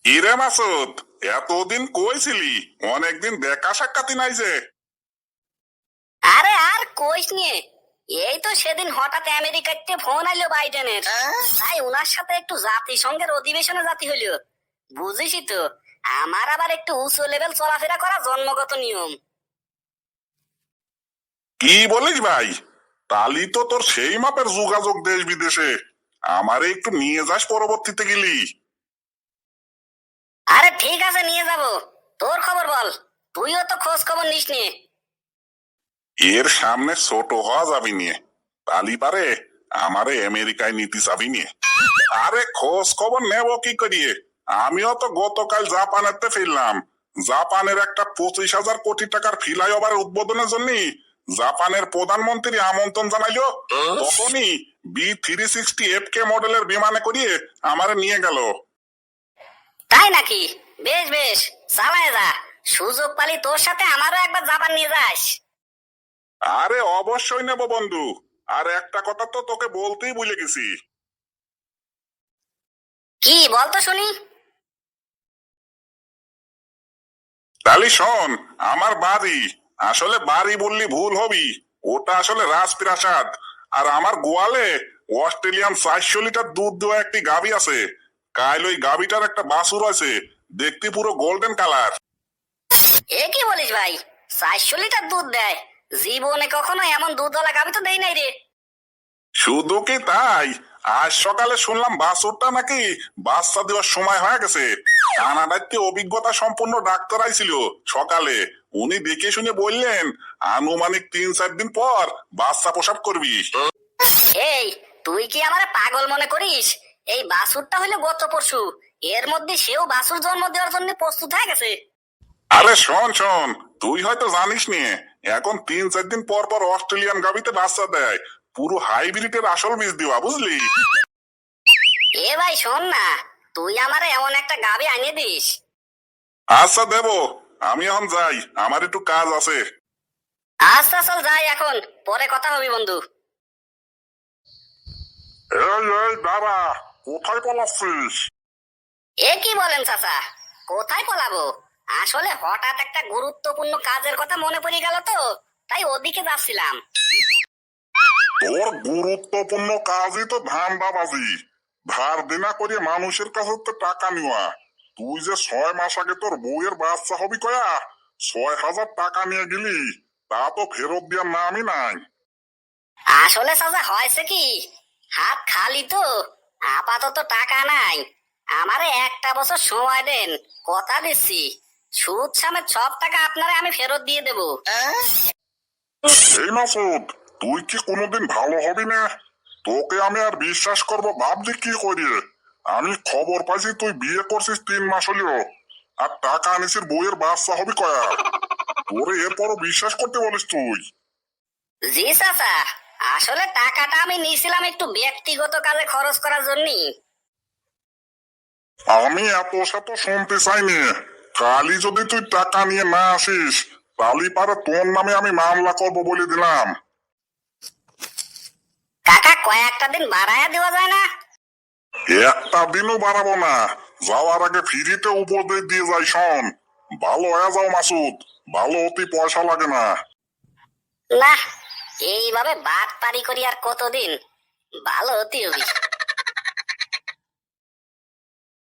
ইরে মাসুদ, এতদিন কই ছিলি? অনেকদিন দেখা সাক্ষাৎই নাই যে। আরে আর কইস নিয়ে, এই তো সেদিন হঠাৎ আমেরিকাতে ফোন আইলো বাইডেনের। তাই উনার সাথে একটু জাতিসংঘের অধিবেশনে জাতি হইলো। বুঝিসই তো, আমার আবার একটু উঁচু লেভেল চলাফেরা করা জন্মগত নিয়ম। কি বলিস ভাই? তালি তো তোর সেই মাপের যোগাযোগ দেশ বিদেশে। আমারে একটু নিয়ে যাস পরবর্তীতে গেলি। আরে ঠিক আছে, নিয়ে যাব। তোর খবর বল, তুইও তো খোঁজ খবর নিস নিয়ে। এর সামনে ছোট হওয়া যাবি নিয়ে। তালি পারে আমারে আমেরিকায় নিতে যাবি নিয়ে। আরে খোঁজ খবর নেব কি করিয়ে? আমিও তো গতকাল জাপানেতে ফিরলাম। জাপানের একটা 25,000 কোটি টাকার ফ্লাইওভার উদ্বোধনের জন্য জাপানের প্রধানমন্ত্রী আমন্ত্রণ জানাইলো। তখনই B360 FK মডেলের বিমানে করিয়ে আমারে নিয়ে গেল। তাই নাকি? বেশ বেশ, চালায় যা। সুযোগ পালি তোর সাথে আমারও একবার জাপান নিয়ে যাস। আরে অবশ্যই নেব বন্ধু। আর একটা কথা তো তোকে বলতেই ভুলে গেছি। কি বলতো শুনি। তাহলে শোন, আমার বাড়ি, আসলে বাড়ি বললি ভুল হবি, ওটা আসলে রাজপ্রাসাদ। আর আমার গোয়ালে অস্ট্রেলিয়ান 400 লিটার দুধ দেওয়া একটি গাভী আছে। কাল ওই গাভীটার একটা বাছুর আছে, দেখতে পুরো গোল্ডেন কালার। এ কি বলিস ভাই? 400 লিটার দুধ দেয়? জীবনে কখনো এমন দুধওয়ালা গাভী তো দেই নাই রে। শুধু কি তাই, আজ সকালে শুনলাম বাছুরটা নাকি বাচ্চা দেওয়ার সময় হয়ে গেছে। কানাডাতে অভিজ্ঞতা সম্পন্ন ডাক্তার আইছিল সকালে। উনি দেখে শুনে বললেন আনুমানিক 3-4 দিন পর বাচ্চা প্রসব করবি। এই, তুই কি আমারে পাগল মনে করিস? এই বাছুরটা হইলো গত পরশু। এর মধ্যে সেও বাছুর জন্ম দেওয়ার জন্য প্রস্তুত হয়ে গেছে। আরে শোন শোন, তুই হয়তো জানিস নি, এখন 3-4 দিন পর পর অস্ট্রেলিয়ান গাভিতে বাচ্চা দেয়। পুরো হাইব্রিডের আসল বীজ দিবা, বুঝলি? এ ভাই শোন না, তুই আমারে এমন একটা গাভী আনিয়ে দিস। আচ্ছা দেব, আমি এখন যাই, আমার একটু কাজ আছে। আচ্ছা চল যাই এখন, পরে কথা হবে বন্ধু। এই এই দাঁড়া, কোথায় পলাচ্ছিস? এ কি বলেন চাচা? কোথায় পলাবো? আসলে হঠাৎ একটা গুরুত্বপূর্ণ কাজের কথা মনে পড়ে গেল তো, তাই ওদিকে যাচ্ছিলাম। তোর গুরুত্বপূর্ণ কাজই তো ধান্দাবাজি। ধার দেনা করে মানুষের কাছে তো টাকা নেওয়া। তুই যে 6 মাস আগে তোর বউয়ের বাচ্চা হবি কয়া 6,000 টাকা নিয়ে গেলি, তা তো ফেরত দেওয়ার নামই নাই। আসলে চাচা হয়েছে কি, হাত খালি তো, আপাতত টাকা নাই। আমারে একটা বছর সময় দেন, কথা দিচ্ছি। সুদ সমেত সব টাকা আপনারে আমি ফেরত দিয়ে দেব। এই মাসুদ, তুই কি কোনোদিন ভালো হবি না? তোকে আমি আর বিশ্বাস করবো ভাবলি কি করিয়ে? আমি খবর পাইছি তুই বিয়ে করছিস 3 মাস হলেও, আর টাকা আনিসির বউয়ের বাচ্চা হবি কয়া। তোরে এরপরও বিশ্বাস করতে বলিস তুই? জি চাচা, আসলে টাকাটা আমি নিয়েছিলাম একটু ব্যক্তিগত কাজে খরচ করার জন্য। আমি এত শত শুনতে চাইনি। কালই যদি তুই টাকা নিয়ে না আসিস, তাহলে পারে তোর নামে আমি মামলা করবো বলে দিলাম। কাকা কয়েকটা দিন বাড়ায়া দেওয়া যায় না? একটা দিনও বাড়াবো না। যাওয়ার আগে ফ্রিতে উপদেশ দিয়ে যাই, শোন, ভালো হয়ে যাও মাসুদ। ভালো হতে পয়সা লাগে না। না, এইভাবে বাট পারি করি আর কতদিন? ভালো হতে হবে।